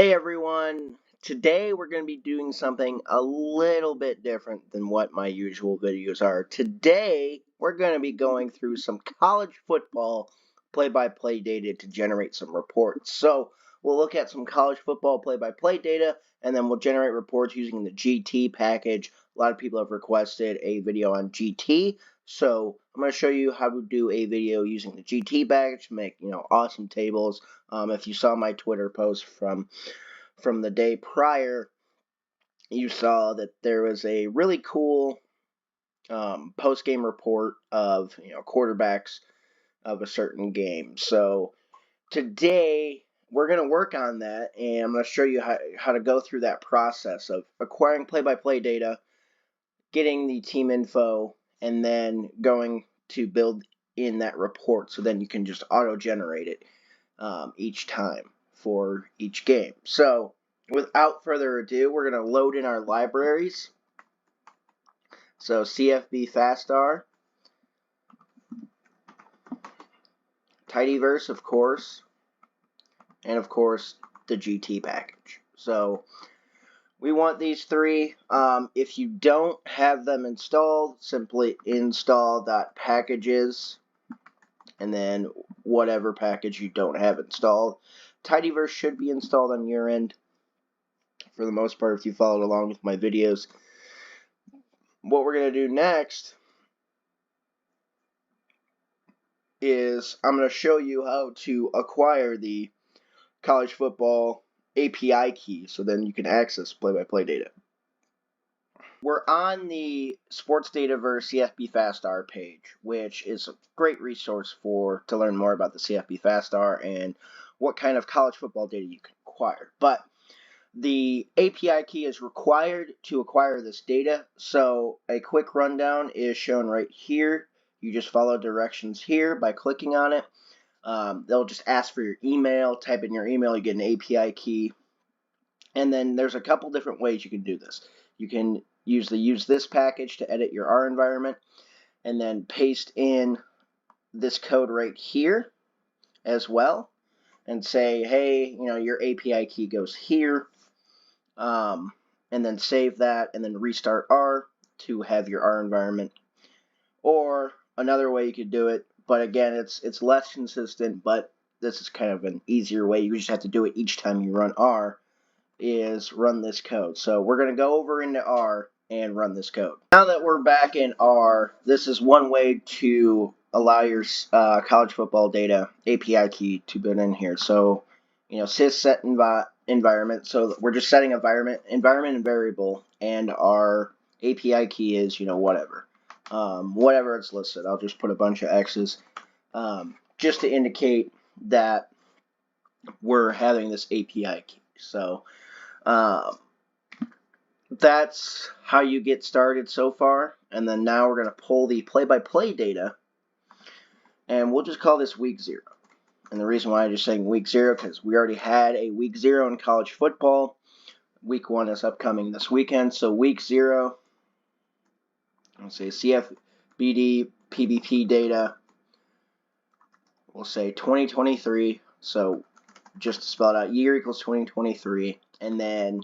Hey everyone, today we're going to be doing something a little bit different than what my usual videos are. Today we're going to be going through some college football play-by-play data to generate some reports. So we'll look at some college football play-by-play data and then we'll generate reports using the GT package. A lot of people have requested a video on GT. So I'm going to show you how to do a video using the GT package to make, awesome tables. If you saw my Twitter post from the day prior, you saw that there was a really cool post-game report of quarterbacks of a certain game. So today we're going to work on that, and I'm going to show you how to go through that process of acquiring play-by-play data, getting the team info, and then going to build in that report. So then you can just auto-generate it each time for each game. So without further ado, we're going to load in our libraries. So cfbfastR, tidyverse, of course, and of course the GT package. So we want these three. If you don't have them installed, simply install .packages and then whatever package you don't have installed. Tidyverse should be installed on your end for the most part if you followed along with my videos. What we're going to do next is I'm going to show you how to acquire the college football API key so then you can access play-by-play data. We're on the Sports Dataverse cfbfastR page, which is a great resource to learn more about the cfbfastR and what kind of college football data you can acquire. But the API key is required to acquire this data, so a quick rundown is shown right here. You just follow directions here by clicking on it. They'll just ask for your email. Type in your email, you get an API key. And then there's a couple different ways you can do this. You can use this package to edit your R environment and then paste in this code right here as well and say, hey, your API key goes here. And then save that and then restart R to have your R environment. Or another way you could do it, but again, it's less consistent, but this is kind of an easier way. You just have to do it each time you run R, is run this code. So we're going to go over into R and run this code. Now that we're back in R, this is one way to allow your college football data API key to be in here. So, sysset environment. So we're just setting environment and variable, and our API key is whatever it's listed. I'll just put a bunch of X's just to indicate that we're having this API key. So that's how you get started so far. And then now we're going to pull the play-by-play data, and we'll just call this week 0. And the reason why I'm just saying week 0 because we already had a week 0 in college football. Week 1 is upcoming this weekend. So week 0, let's say CFBD PBP data. We'll say 2023. So just to spell it out, year equals 2023. And then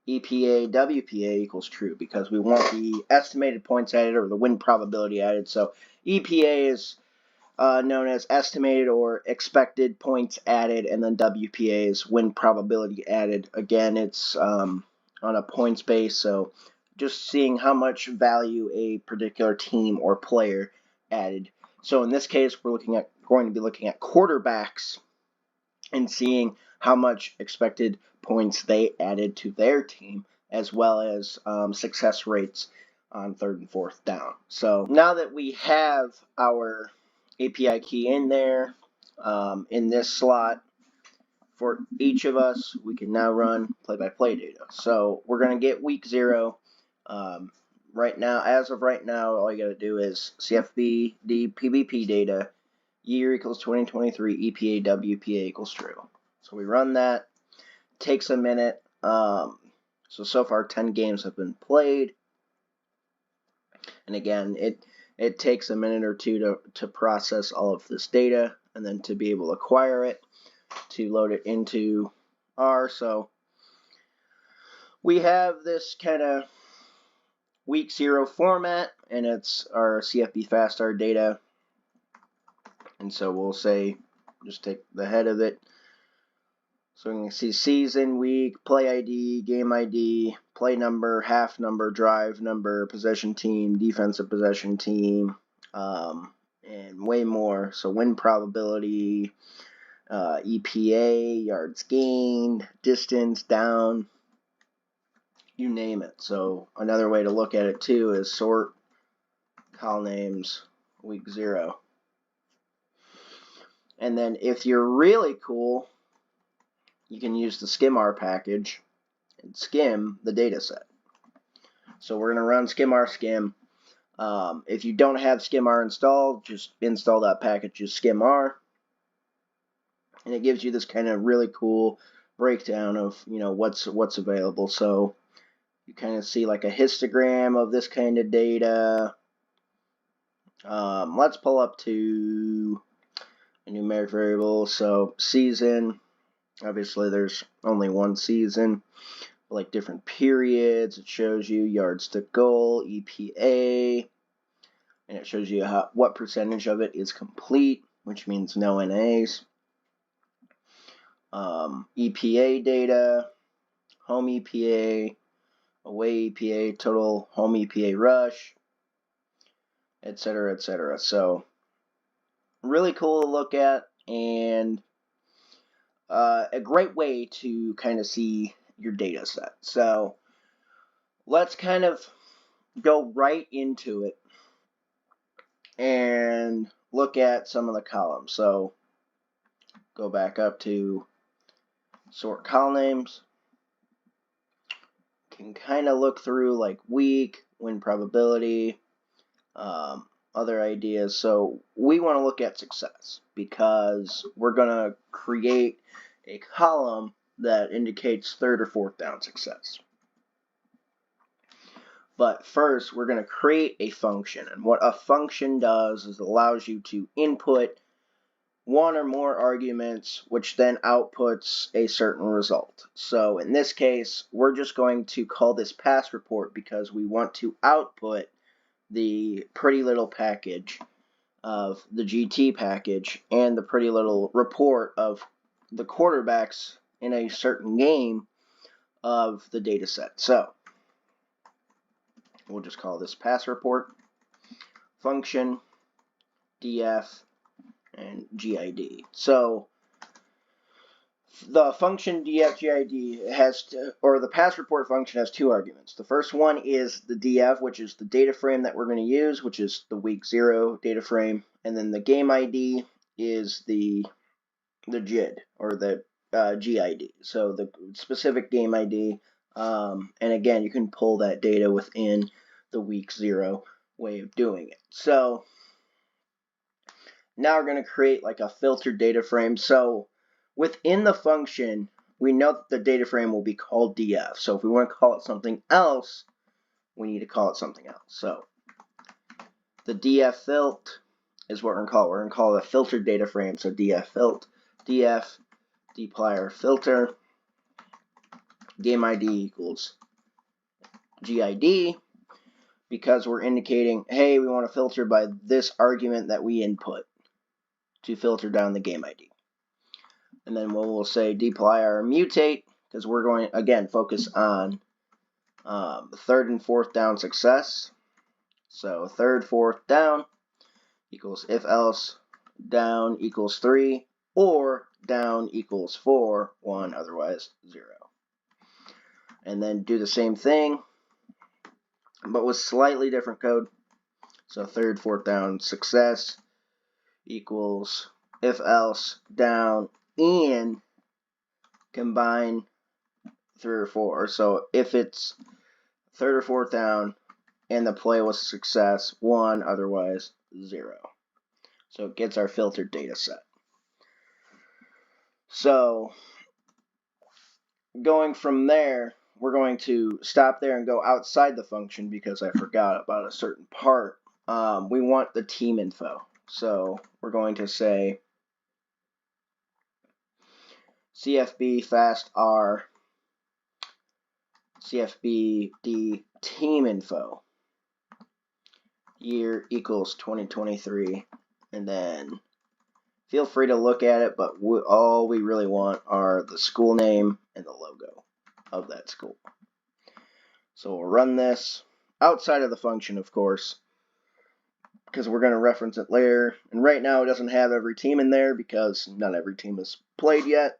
EPA WPA equals true because we want the estimated points added or the win probability added. So EPA is known as estimated or expected points added, and then WPA is win probability added. Again, it's on a points base, so just seeing how much value a particular team or player added. So in this case, we're going to be looking at quarterbacks and seeing how much expected points they added to their team, as well as success rates on 3rd and 4th down. So now that we have our API key in there, in this slot, for each of us, we can now run play-by-play data. So we're going to get week 0. Right now, as of right now, all you got to do is CFBD PBP data, year equals 2023, EPA WPA equals true. So we run that. Takes a minute. So far 10 games have been played. And again, it takes a minute or two to process all of this data and then to be able to acquire it, to load it into are. So we have this kind of week 0 format, and it's our cfbfastR data. And so we'll say, just take the head of it. So we can see season, week, play ID, game ID, play number, half number, drive number, possession team, defensive possession team, and way more. So win probability, EPA, yards gained, distance, down, you name it. So another way to look at it too is sort call names week 0. And then if you're really cool, you can use the SkimR package and skim the data set. So we're going to run SkimR skim. If you don't have SkimR installed, just install that package as SkimR. And it gives you this kind of really cool breakdown of, what's available. So you kind of see like a histogram of this kind of data. Let's pull up to a numeric variable. So season. Obviously, there's only one season, like different periods. It shows you yards to goal, EPA, and it shows you what percentage of it is complete, which means no NAs. EPA data, home EPA, away EPA, total home EPA rush, etc., etc. So, really cool to look at, and a great way to kind of see your data set. So let's kind of go right into it and look at some of the columns. So go back up to sort call names. Can kind of look through like week, win probability, other ideas. So we want to look at success because we're going to create a column that indicates 3rd or 4th down success. But first, we're going to create a function. And what a function does is it allows you to input one or more arguments, which then outputs a certain result. So in this case, we're just going to call this pass report because we want to output the pretty little package of the GT package and the pretty little report of the quarterbacks in a certain game of the data set. So we'll just call this pass report, function, df, and GID. So the function df GID or the pass report function has 2 arguments. The first one is the df, which is the data frame that we're going to use, which is the week 0 data frame, and then the game ID is the GID or the GID. So the specific game ID, and again, you can pull that data within the week 0 way of doing it. So now we're going to create like a filtered data frame. So within the function, we know that the data frame will be called df. So if we want to call it something else, we need to call it something else. So the df_filt is what we're going to call it. We're going to call it a filtered data frame. So df_filt, df dplyr filter, game ID equals GID, because we're indicating, hey, we want to filter by this argument that we input to filter down the game ID. And then we'll say dplyr mutate, because we're going, again, focus on the 3rd and 4th down success. So 3rd, 4th down equals if else down equals 3, or down equals 4, 1, otherwise 0. And then do the same thing, but with slightly different code. So 3rd, 4th down success equals if else down and combine 3 or 4. So if it's 3rd or 4th down and the play was a success, 1, otherwise 0. So it gets our filtered data set. So going from there, we're going to stop there and go outside the function because I forgot about a certain part. We want the team info. So we're going to say cfbfastR, cfbd team info, year equals 2023, and then feel free to look at it, but all we really want are the school name and the logo of that school. So we'll run this outside of the function, of course, because we're going to reference it later. And right now it doesn't have every team in there because not every team is played yet.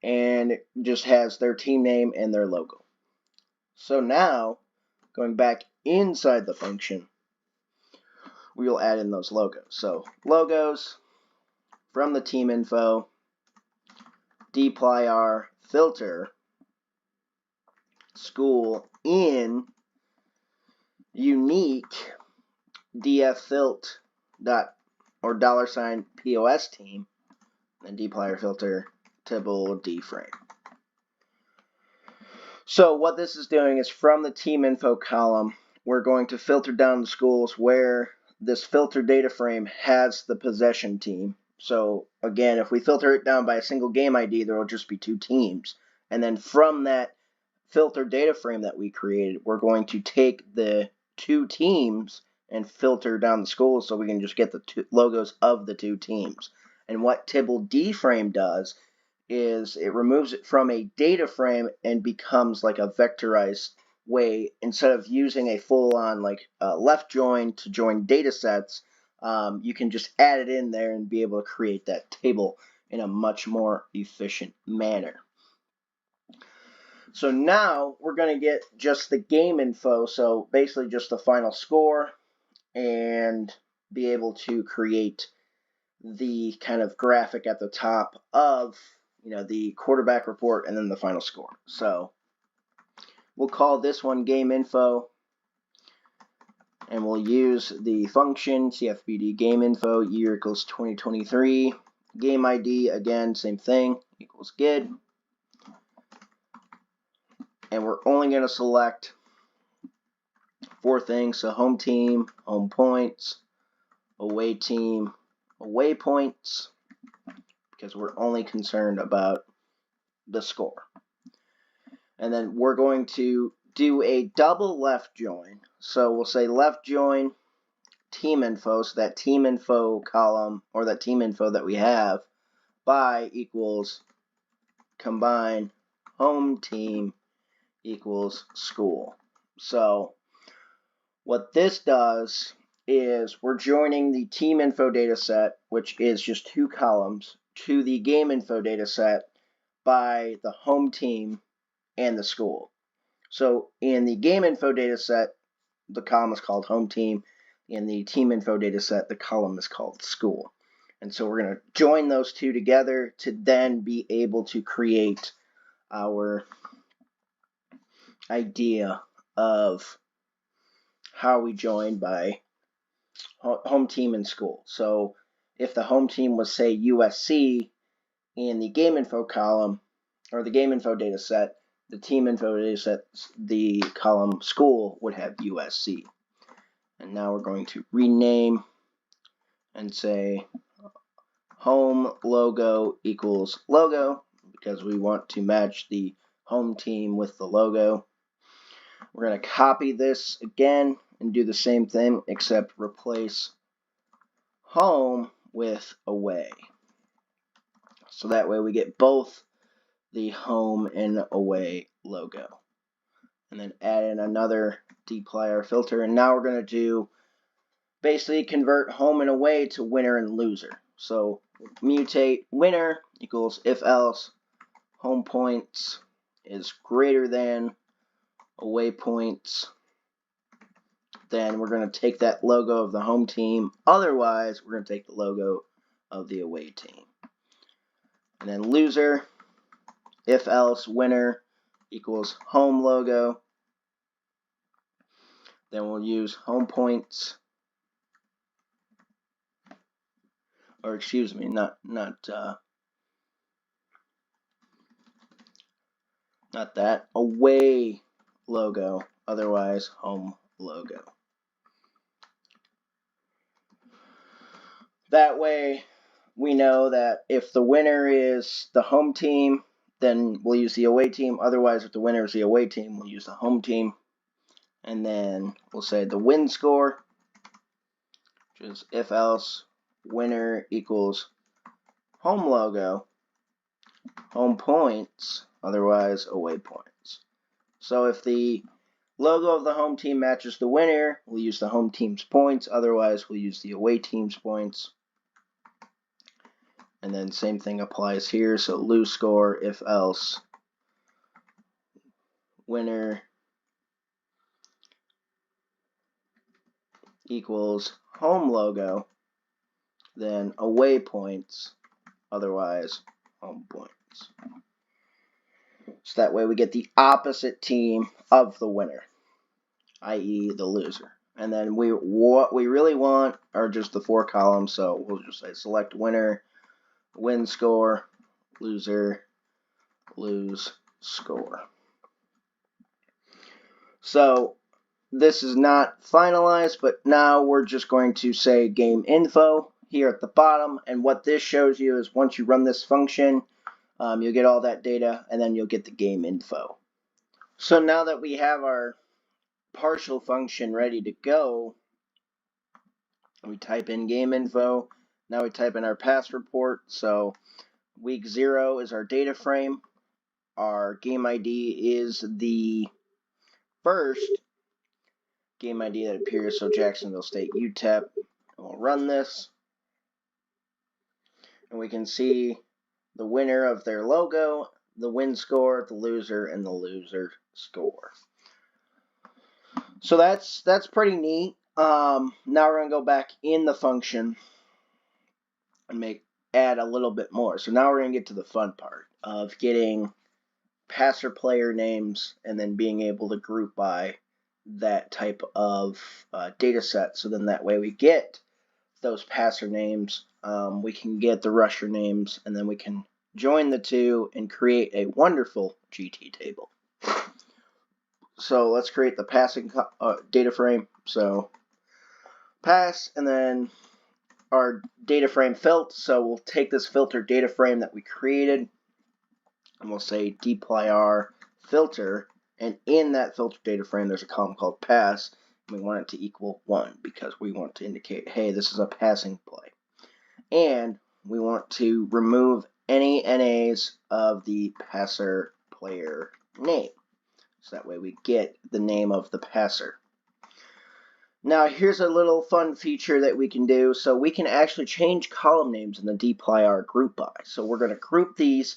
And it just has their team name and their logo. So now, going back inside the function, we will add in those logos. So logos from the team info, dplyr filter school in unique dffilt dot or $POS team, and dplyr filter tibble dframe. So what this is doing is from the team info column, we're going to filter down the schools where this filter data frame has the possession team. So again, if we filter it down by a single game ID, there will just be 2 teams. And then from that filter data frame that we created, we're going to take the 2 teams and filter down the schools so we can just get the logos of the 2 teams. And what tibble dframe does is it removes it from a data frame and becomes like a vectorized way. Instead of using a full-on like left join to join data sets, you can just add it in there and be able to create that table in a much more efficient manner. So now we're going to get just the game info, so basically just the final score, and be able to create the kind of graphic at the top of the quarterback report and then the final score. So we'll call this one game info, and we'll use the function cfbd game info year equals 2023, game ID again same thing equals good, and we're only going to select 4 things. So home team, home points, away team, away points, because we're only concerned about the score. And then we're going to do a double left join. So we'll say left join team info, so that team info column or that team info that we have by equals combine home team equals school. So what this does is we're joining the team info data set, which is just 2 columns, to the game info data set by the home team and the school. So in the game info data set, the column is called home team. In the team info data set, the column is called school. And so we're going to join those 2 together to then be able to create our idea of how we join by home team and school. So if the home team was, say, USC in the game info column or the game info data set, the team info data set, the column school would have USC. And now we're going to rename and say home logo equals logo, because we want to match the home team with the logo. We're going to copy this again and do the same thing, except replace home with away. So that way we get both the home and away logo. And then add in another dplyr filter. And now we're going to do basically convert home and away to winner and loser. So mutate winner equals if else home points is greater than away points. Then we're going to take that logo of the home team. Otherwise, we're going to take the logo of the away team. And then loser, if else winner equals home logo. Then we'll use home points, or excuse me, not that, away logo, otherwise home logo. That way we know that if the winner is the home team, then we'll use the away team. Otherwise, if the winner is the away team, we'll use the home team. And then we'll say the win score, which is if else winner equals home logo, home points, otherwise away points. So if the logo of the home team matches the winner, we'll use the home team's points, otherwise we'll use the away team's points. And then same thing applies here, so lose score, if else winner equals home logo, then away points, otherwise home points. So that way we get the opposite team of the winner, i.e. the loser. And then what we really want are just the 4 columns, so we'll just say select winner, win score, loser, lose score. So this is not finalized, but now we're just going to say game info here at the bottom. And what this shows you is once you run this function, you'll get all that data, and then you'll get the game info. So now that we have our partial function ready to go, we type in game info. Now we type in our pass report. So week 0 is our data frame. Our game ID is the first game ID that appears, so Jacksonville State UTEP. We'll run this, and we can see the winner of their logo, the win score, the loser, and the loser score. So that's pretty neat. Now we're going to go back in the function and add a little bit more. So now we're going to get to the fun part of getting passer player names and then being able to group by that type of data set. So then that way we get those passer names, we can get the rusher names, and then we can join the two and create a wonderful GT table. So let's create the passing data frame. So pass, and then our data frame filter. So we'll take this filter data frame that we created, and we'll say dplyr filter, and in that filter data frame there's a column called pass, and we want it to equal 1 because we want to indicate, hey, this is a passing play. And we want to remove any NAs of the passer player name, so that way we get the name of the passer. Now here's a little fun feature that we can do. So we can actually change column names in the dplyr group by. So we're going to group these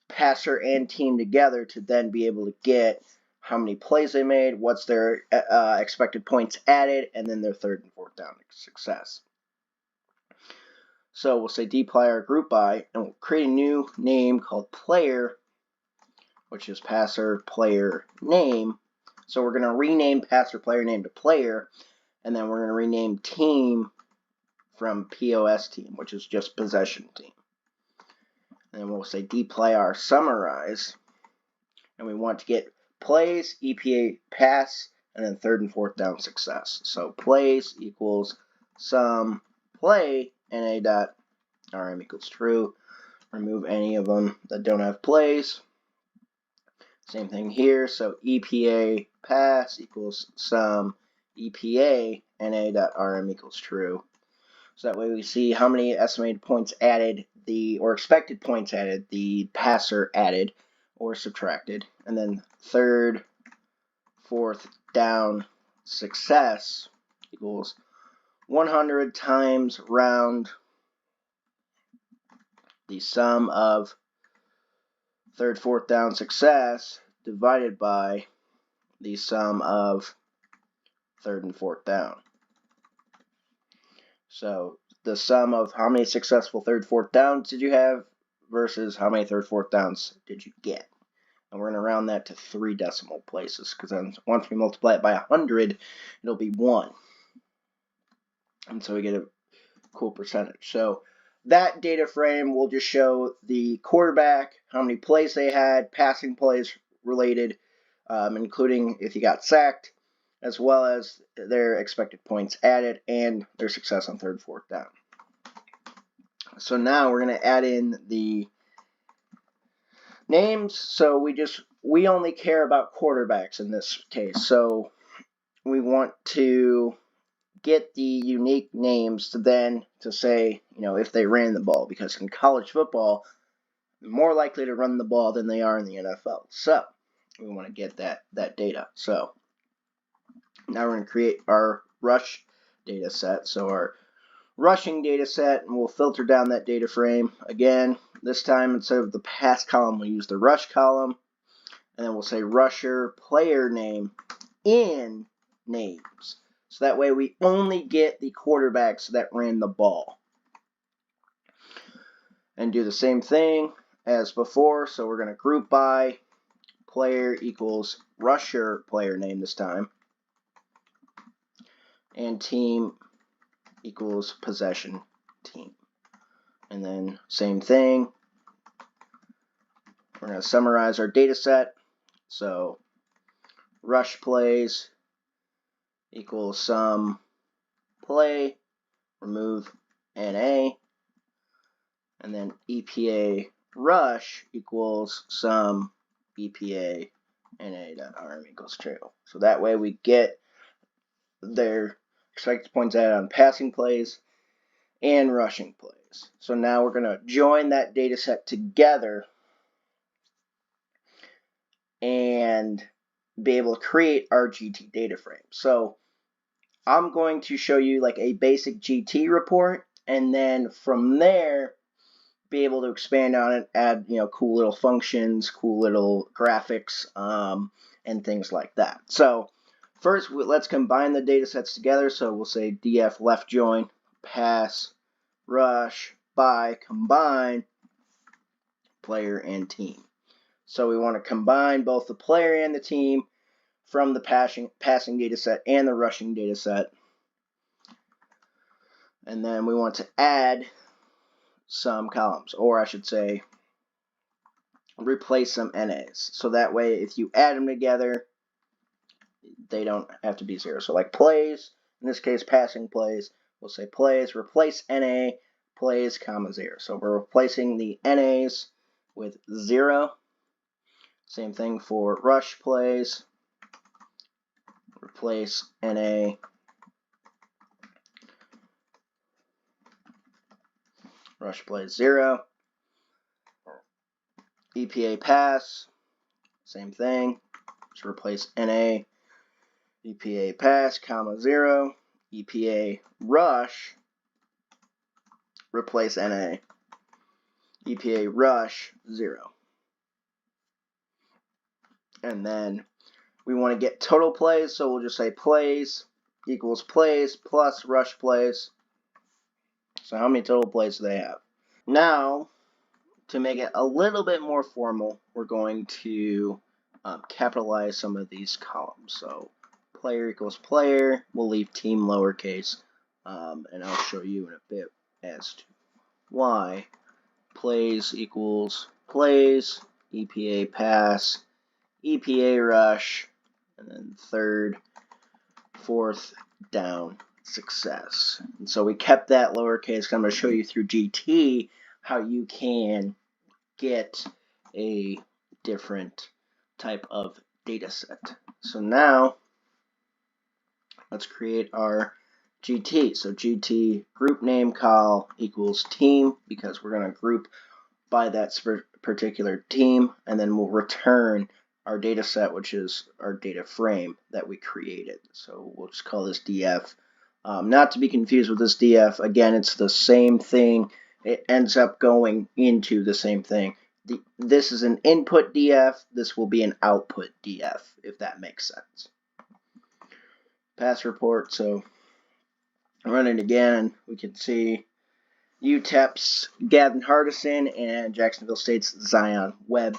passer and team together to then be able to get how many plays they made, what's their expected points added, and then their third and fourth down success. So we'll say dplyr group by, and we'll create a new name called player, which is passer player name. So we're going to rename passer player name to player, and then we're going to rename team from POS team, which is just possession team. And then we'll say dplyr summarize, and we want to get plays, EPA pass, and then third and fourth down success. So plays equals sum play na.rm equals true. Remove any of them that don't have plays. Same thing here. So EPA pass equals sum EPA na.rm equals true. So that way we see how many estimated points added, or expected points added, the passer added or subtracted. And then third, fourth down success equals 100 times round the sum of third, fourth down success divided by the sum of third and fourth down. So the sum of how many successful third, fourth downs did you have versus how many third, fourth downs did you get. And we're going to round that to 3 decimal places, because then once we multiply it by 100, it'll be 1. And so we get a cool percentage. So that data frame will just show the quarterback, how many plays they had, passing plays related, including if you got sacked, as well as their expected points added and their success on third, fourth down. So now we're going to add in the names. So we only care about quarterbacks in this case. So we want to get the unique names to say, if they ran the ball, because in college football, they're more likely to run the ball than they are in the NFL. So we want to get that data. So now we're going to create our rush data set. So our rushing data set, and we'll filter down that data frame. Again, this time instead of the pass column, we'll use the rush column, and then we'll say rusher player name in names. So that way we only get the quarterbacks that ran the ball. And do the same thing as before. So we're going to group by player equals rusher player name this time. And team equals possession team. And then same thing. We're going to summarize our data set. So rush plays equals sum play, remove NA, and then EPA rush equals sum EPA NA.rm equals true. So that way we get their expected points added on passing plays and rushing plays. So now we're going to join that data set together and be able to create our GT data frame. So I'm going to show you like a basic GT report, and then from there be able to expand on it, add cool little functions, cool little graphics, and things like that. So first, let's combine the data sets together. So we'll say df left join pass rush by combine player and team. So we want to combine both the player and the team from the passing data set and the rushing data set. And then we want to add some columns, or I should say replace some NAs. So that way if you add them together, they don't have to be zero. So like plays, in this case passing plays, we'll say plays, replace NA, plays, comma 0. So we're replacing the NAs with 0. Same thing for rush plays, replace NA, rush plays 0. EPA pass, same thing, just replace NA, EPA pass, comma 0. EPA rush, replace NA, EPA rush 0. And then we want to get total plays, so we'll just say plays equals plays plus rush plays. So how many total plays do they have? Now, to make it a little bit more formal, we're going to capitalize some of these columns. So player equals player, we'll leave team lowercase, and I'll show you in a bit as to why. Plays equals plays, EPA pass, EPA rush, and then third, fourth down success. And so we kept that lowercase. I'm going to show you through GT how you can get a different type of data set. So now let's create our GT. So GT group name call equals team, because we're going to group by that particular team, and then we'll return our data set, which is our data frame that we created. So we'll just call this df. Not to be confused with this df. Again, it's the same thing. It ends up going into the same thing. This is an input df. This will be an output df, if that makes sense. Pass report. So run it again, and we can see UTEP's Gavin Hardison and Jacksonville State's Zion Webb.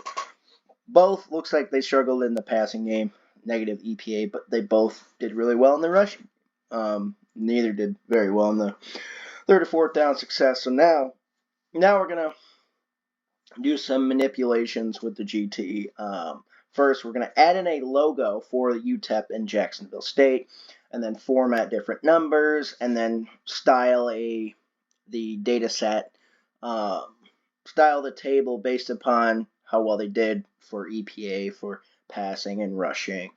Both looks like they struggled in the passing game, negative EPA, but they both did really well in the rushing. Neither did very well in the third or fourth down success. So now we're going to do some manipulations with the GT. First, we're going to add in a logo for the UTEP and Jacksonville State, and then format different numbers, and then style the data set style the table based upon how well they did for EPA, for passing and rushing,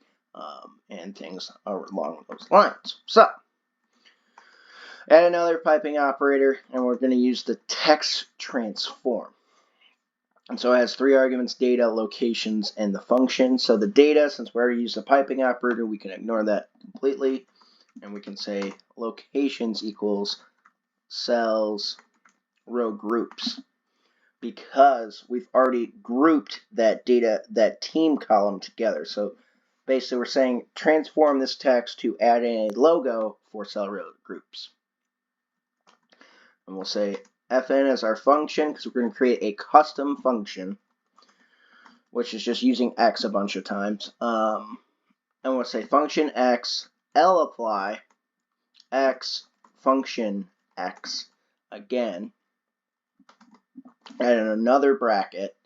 and things along those lines. So, add another piping operator, and we're going to use the text transform. And so it has 3 arguments: data, locations, and the function. So the data, since we already used the piping operator, we can ignore that completely. And we can say locations equals cells, row groups, because we've already grouped that data, that team column together. So basically we're saying transform this text to add in a logo for cell row groups. And we'll say fn as our function, because we're going to create a custom function, which is just using x a bunch of times. And we'll say function x, L apply, x, function x, again, and in another bracket,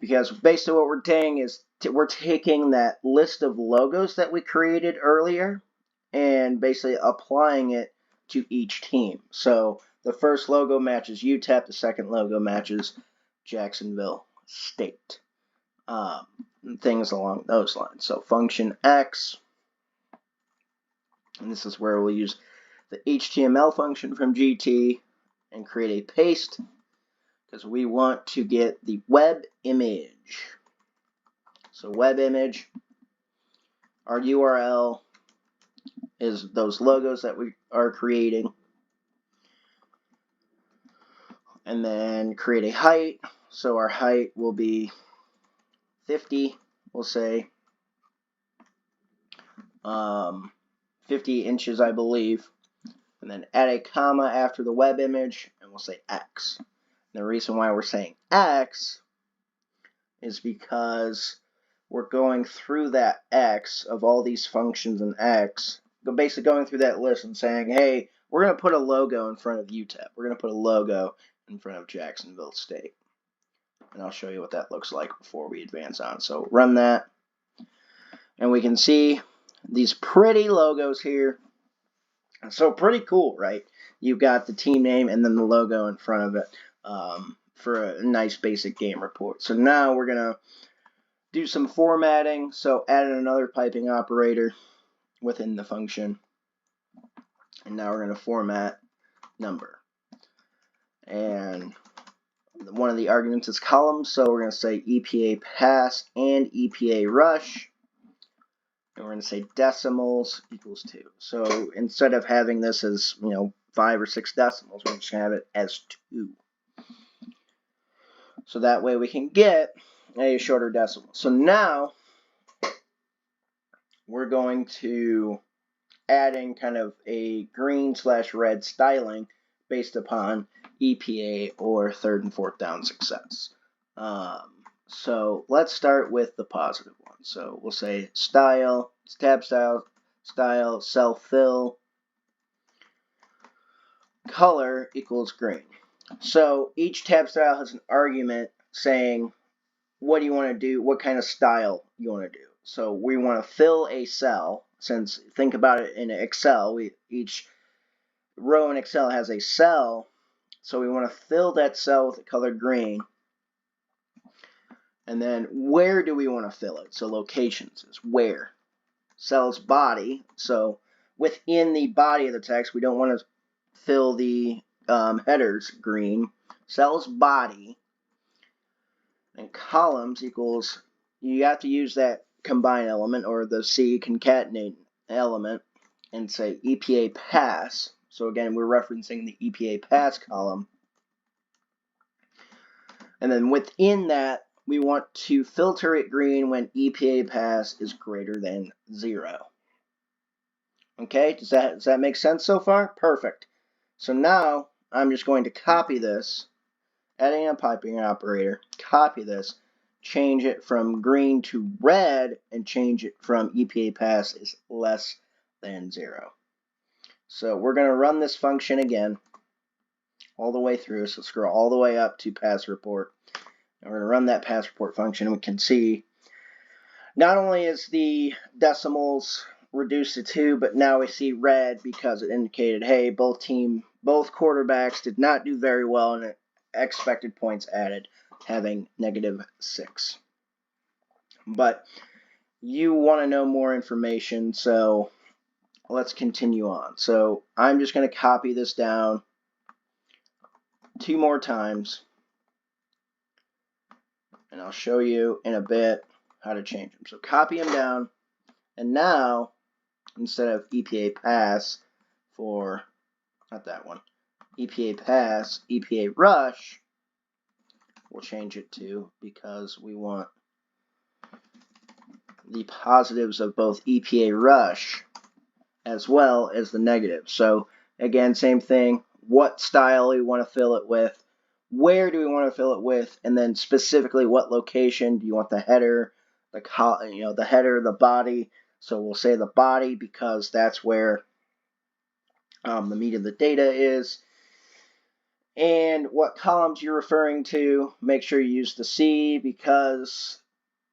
because basically what we're doing is we're taking that list of logos that we created earlier and basically applying it to each team. So the first logo matches UTEP, the second logo matches Jacksonville State, and things along those lines. So function X, and this is where we'll use the HTML function from GT and create a paste, because we want to get the web image. So web image, our URL is those logos that we are creating. And then create a height. So our height will be 50, we'll say. 50 inches, I believe. And then add a comma after the web image, and we'll say X. And the reason why we're saying X is because we're going through that X of all these functions in X, basically going through that list and saying, hey, we're going to put a logo in front of UTEP. We're going to put a logo in front of Jacksonville State. And I'll show you what that looks like before we advance on. So run that, and we can see these pretty logos here. So pretty cool, right? You've got the team name and then the logo in front of it for a nice basic game report. So now we're going to do some formatting. So add in another piping operator within the function. And now we're going to format number. And one of the arguments is columns, so we're going to say EPA pass and EPA rush. And we're going to say decimals equals 2. So instead of having this as, 5 or 6 decimals, we're just going to have it as 2. So that way we can get a shorter decimal. So now we're going to add in kind of a green/red styling based upon EPA or 3rd and 4th down success. So let's start with the positive one. So we'll say style, tab style, cell fill, color equals green. So each tab style has an argument saying what do you want to do, what kind of style you want to do. So we want to fill a cell, since think about it in Excel, each row in Excel has a cell, so we want to fill that cell with the color green. And then where do we want to fill it? So locations is where. Cell's body, so within the body of the text, we don't want to fill the headers green. Cell's body. And columns equals, you have to use that combine element or the C concatenate element and say EPA pass. So again, we're referencing the EPA pass column. And then within that, we want to filter it green when EPA pass is greater than 0. Okay, does that make sense so far? Perfect. So now I'm just going to copy this, adding a piping operator, copy this, change it from green to red, and change it from EPA pass is less than 0. So we're going to run this function again all the way through. So scroll all the way up to pass report. And we're going to run that pass report function. We can see not only is the decimals reduced to 2, but now we see red because it indicated, hey, both quarterbacks did not do very well, and it expected points added, having -6. But you want to know more information, so let's continue on. So I'm just going to copy this down 2 more times, and I'll show you in a bit how to change them. So copy them down, and now instead of EPA pass for, not that one, EPA pass, EPA rush, we'll change it to, because we want the positives of both EPA rush as well as the negatives. So again, same thing, what style we want to fill it with, where do we want to fill it with, and then specifically what location. Do you want the header, the header, the body? So we'll say the body because that's where the meat of the data is. And what columns you're referring to, make sure you use the C, because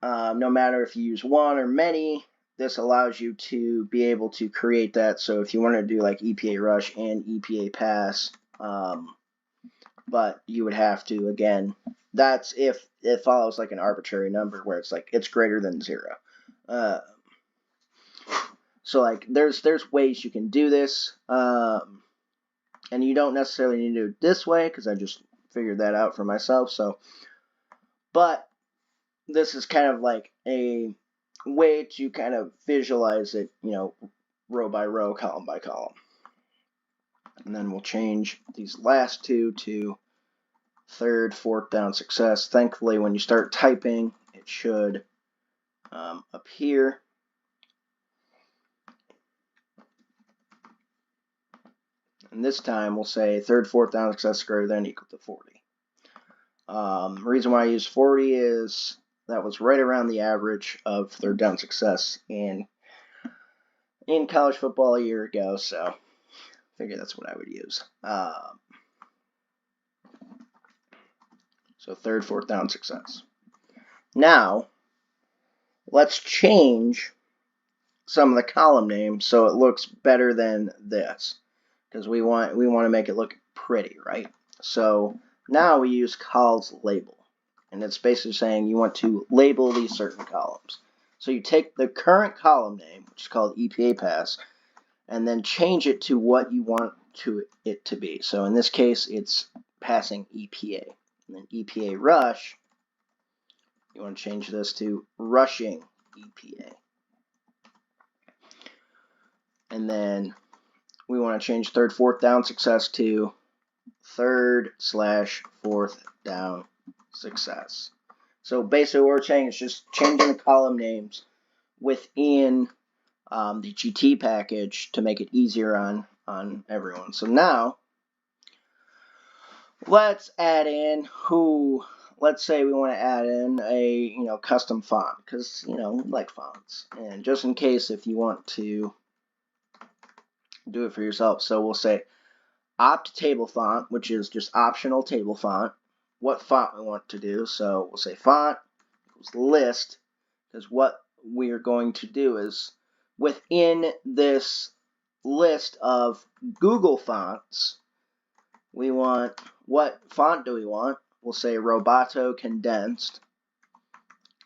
no matter if you use one or many, this allows you to be able to create that. So if you want to do like EPA rush and EPA pass, but you would have to, again, that's if it follows like an arbitrary number where it's like it's greater than 0. So like there's ways you can do this, and you don't necessarily need to do it this way because I just figured that out for myself. So, but this is kind of like a way to kind of visualize it, row by row, column by column. And then we'll change these last 2 to 3rd, 4th down success. Thankfully, when you start typing, it should appear. And this time we'll say 3rd, 4th down success greater than or equal to 40. The reason why I use 40 is that was right around the average of 3rd down success in college football a year ago, so I figured that's what I would use. So 3rd, 4th down success. Now, let's change some of the column names so it looks better than this, because we want to make it look pretty, right? So now we use cols label, and it's basically saying you want to label these certain columns. So you take the current column name, which is called EPA pass, and then change it to what you want it to be. So in this case, it's passing EPA. And then EPA rush, you want to change this to rushing EPA. And then we want to change 3rd, 4th down success to 3rd/4th down success. So basically what we're saying is just changing the column names within the GT package to make it easier on everyone. So now let's add in let's say we want to add in a custom font, because we like fonts, and just in case if you want to do it for yourself. So we'll say opt table font, which is just optional table font, what font we want to do. So we'll say font equals list, because what we are going to do is within this list of Google fonts, we want, what font do we want? We'll say Roboto condensed,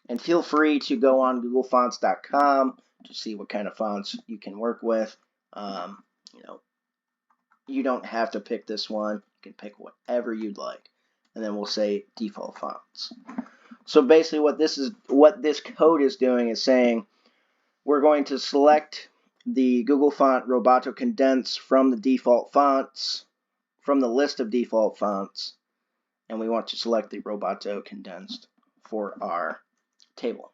and feel free to go on googlefonts.com to see what kind of fonts you can work with. You don't have to pick this one. You can pick whatever you'd like. And then we'll say default fonts. So basically what this code is doing is saying we're going to select the Google font Roboto Condense from the default fonts, from the list of default fonts, and we want to select the Roboto Condensed for our table.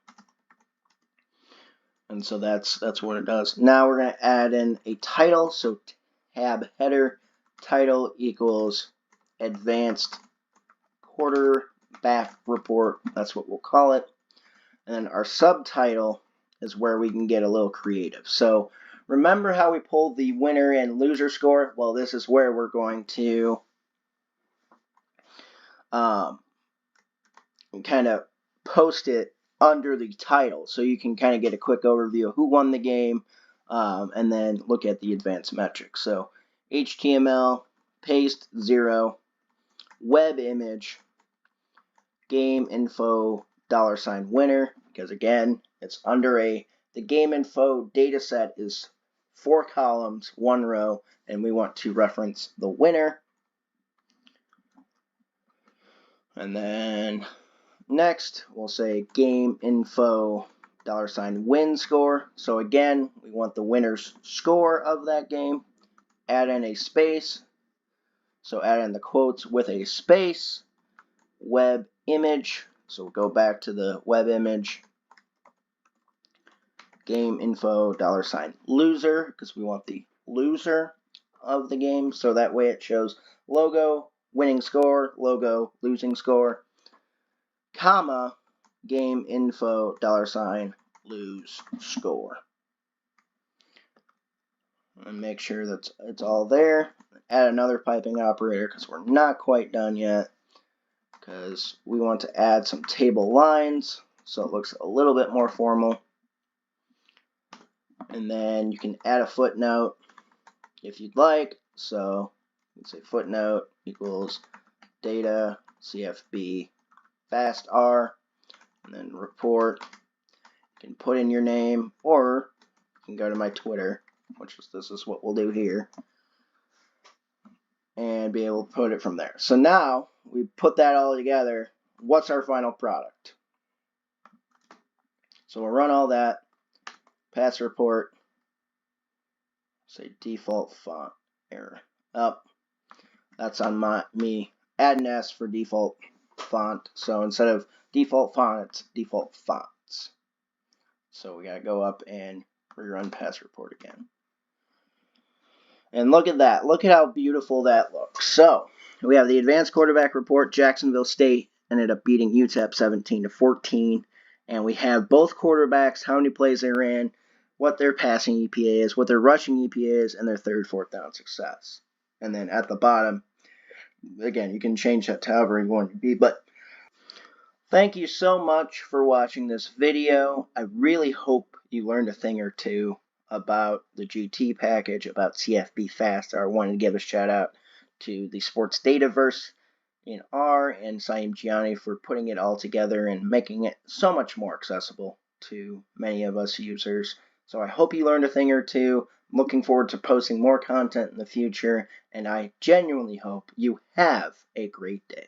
And so that's what it does. Now we're going to add in a title. So tab header title equals advanced quarterback report. That's what we'll call it. And then our subtitle is where we can get a little creative. So remember how we pulled the winner and loser score? Well, this is where we're going to kind of post it under the title, so you can kind of get a quick overview of who won the game, and then look at the advanced metrics. So HTML, paste 0, web image, game info, $winner, because again, it's under the game info data set is 4 columns, 1 row, and we want to reference the winner. And then next, we'll say game info, $win score. So again, we want the winner's score of that game. Add in a space. So add in the quotes with a space. Web image. So we'll go back to the web image. Game info, $loser, because we want the loser of the game. So that way it shows logo, winning score, logo, losing score, comma, game info, $lose score. And make sure that it's all there. Add another piping operator because we're not quite done yet, because we want to add some table lines so it looks a little bit more formal. And then you can add a footnote if you'd like. So you can say footnote equals data cfbfastR, and then report. You can put in your name, or you can go to my Twitter, which is this is what we'll do here, and be able to put it from there. So now we put that all together. What's our final product? So we'll run all that. Pass report. Say default font error. Up. That's on me. Add an S for default font. So instead of default font, it's default fonts. So we gotta go up and rerun pass report again. And look at that. Look at how beautiful that looks. So we have the advanced quarterback report. Jacksonville State ended up beating UTEP 17-14. And we have both quarterbacks, how many plays they ran, what their passing EPA is, what their rushing EPA is, and their third, fourth down success. And then at the bottom, again, you can change that to however you want it to be. But thank you so much for watching this video. I really hope you learned a thing or two about the GT package, about cfbfastR. I wanted to give a shout out to the Sports Dataverse in R and Saeem Gianni for putting it all together and making it so much more accessible to many of us users. So I hope you learned a thing or two. I'm looking forward to posting more content in the future, and I genuinely hope you have a great day.